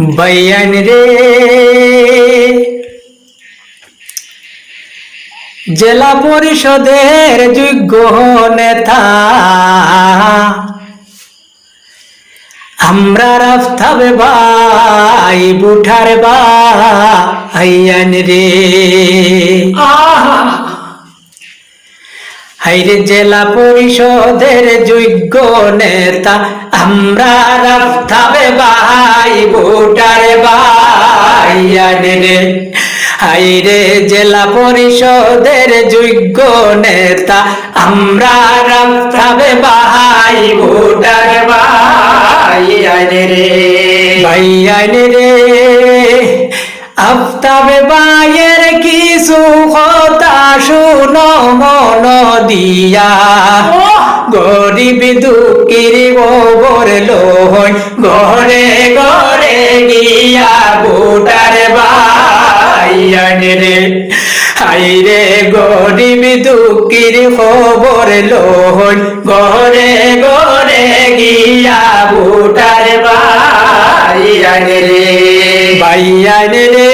বাইয়ান রে জেলা পরিষদের যোগ্য নেতা আমরা রাফতাবে ভাই বুঠার ভাইয়ান রে হাইরে জেলা পরিষদের যোগ্য নেতা আমরা রাফতাবে ভাই বুঠার ভাইয়ান রে হাইরে জেলা পরিষদের যোগ্য নেতা আমরা রাফতাবে ভাই বুঠার ভাইয়ান রে ভাইয়ান রে আফতাবে ভাইয়ের কিছু কথা শুনো মন দিয়া গরিব দুঃখীর গোবর লোহন ঘরে ঘরে গিয়া বুটার ভাইয়ান রে হাইরে গরিব দুঃখীর খবর লোহন ঘরে ঘরে গিয়া বুটার ভাইয়ান রে ভাইয়ান রে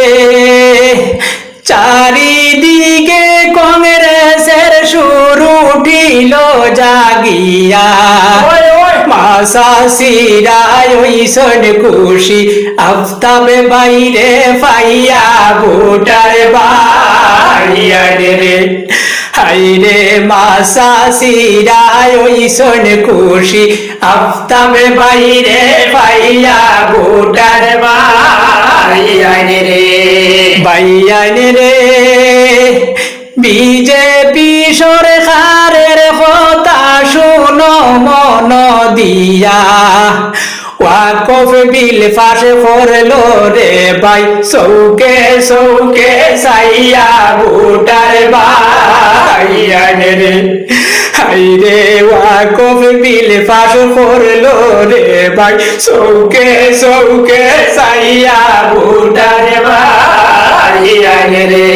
চারিদিকে কংগ্রেসের সুর উঠিল জাগিয়া মাসাসিরায় ওইসন খুশি আফতাবে বাইরে পাইয়া বুটার ভাইয়ান রে হাইরে মাসাসিরায় ওইসন খুশি আফতাবে বাইরে পাইয়া বুটার ভাইয়ান রে ভাইয়ান রে বিজেপি সরকারের কথা শুনো মন দিয়া ওয়াকফ বিল পাশ করলো রে ভাই চৌকে চৌকে সাইয়া বুটার ভাইয়ান রে হাইরে ওয়াকফ বিল পাশ করলো রে ভাই চৌকে চৌকে সাইয়া বুটার ভাইয়ান রে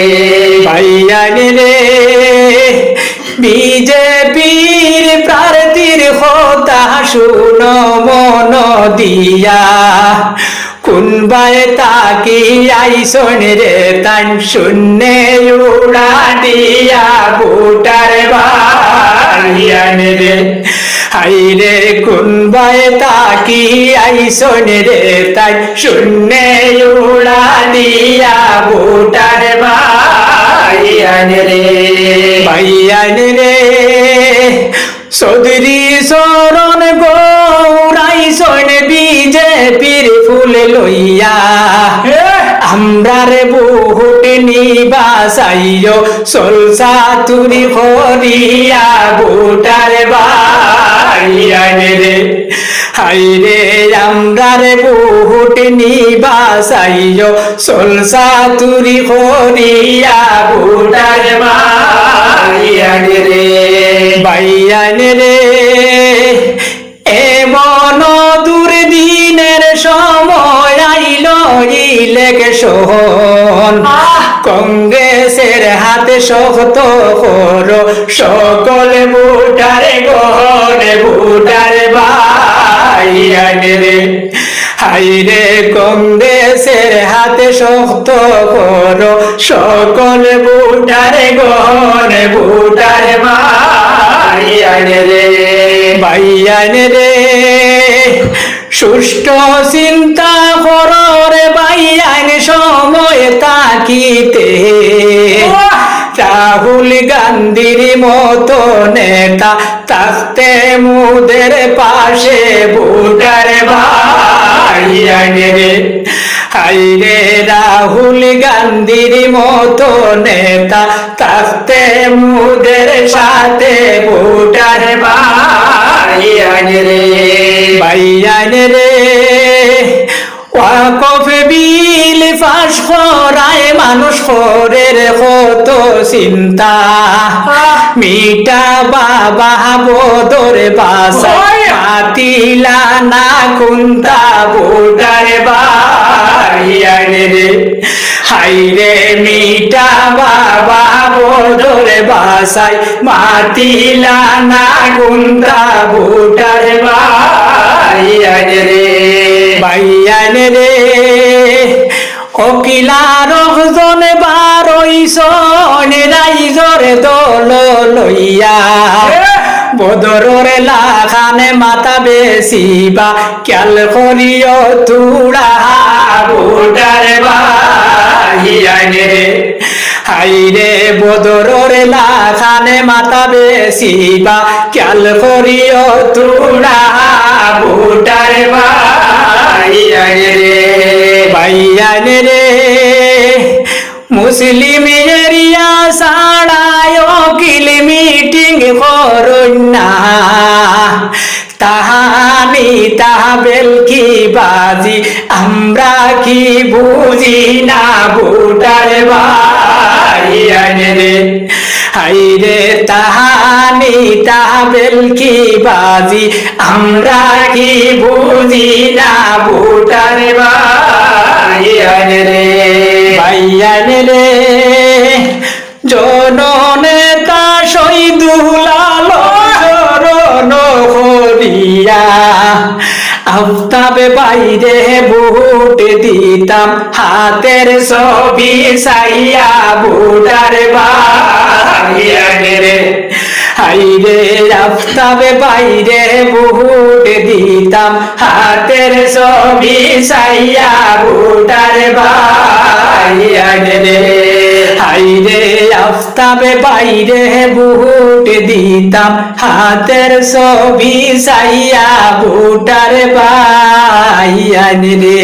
ভাইয়ান রে বিজেপির প্রার্থীর কথা শুনো মন দিয়া কোনবাই তাকি আইসন রে তান শূন্যে উড়া দিয়া বুটার ভাইয়ান রে হাইরে কোনবাই তাকি আইসন রে তাই শূন্যে উড়া দিয়া বুটার ভাইয়ান রে ভাইয়ান রে চৌধুরী চরণ গৌরাইসন বিজেপির ফুল লইয়া আমরা রে বহুত নিবাসাইও সলসা তুরি হরিয়া বুটার ভাইয়ান রে হাইরে আমরা রে বহুত নিবাসাইও সলসা তুরি হরিয়া বুটার ভাইয়ান রে ভাইয়ান রে এমন দুর্দিনের সময় আইল ইলেকশন কংগ্রেসের হাতে শক্ত করো সকল বুটার গনে বুটার ভাইয়ান রে হাইরে কংগ্রেসের হাতে শক্ত করো সকল বুটার গনে বুটার ভাইয়ান রে ভাইয়ান রে সুষ্ঠ চিন্তা করো রে ভাইয়ান সময় তাকিতে রাহুল গান্ধীর মতো নেতা থাকতে মুদের পাশে বুটার ভাইয়ান রে হাইরে রাহুল গান্ধীর মতো নেতা থাকতে মুদের সাথে বুটার ভাইয়ান রে ভাইয়ান রে ওয়াকফ বিল পাশ করায় মানুষ করের কত চিন্তা মিটা বাবা বদর বাসা পাতিলা না কুন্তা বুটার ভাইয়ান রে হাইরে মিটা বাবা বদর বাসায় মাতিলা না কুন্তা বুটার ভাইয়ান রে বাইয়ান রে অকিলার জনে বারইছন রাইজর দল লইয়া বদরের লাখানে মাথা বেশিবা খেয়াল করিও তুড়া বুটার বাইয়ান রে হাইরে বদরের লাখানে মাথা বেশিবা খেয়াল করিও তুড়া বুটার বাইয়ান রে বাইয়ান রে মুসলিম এরিয়া সাড়ায় কিল মিটিং করুন না তাহানি তাহাবেল কি বাজি আমরা কি বুঝি না বুটার বাইয়ান রে হাইরে তাহানি তাহাবেল কি বাজি আমরা কি বুঝি না বুটার বাইয়ান রে বাইয়ান রে জননেতা শহীদুলাল শরণ করিয়া আফতাবে বাইরে বুট দিতাম হাতের ছবি সাইয়া বুটার বাইয়ান রে হাইরে আফতাবে বাইরে বুট দিতাম হাতের ছবি সাইয়া বুটার বাইয়ান রে হাইরে আফতাবে বাইরে বুট দিতাম হাতের ছবি সাইয়া বুটার বাইয়ান রে।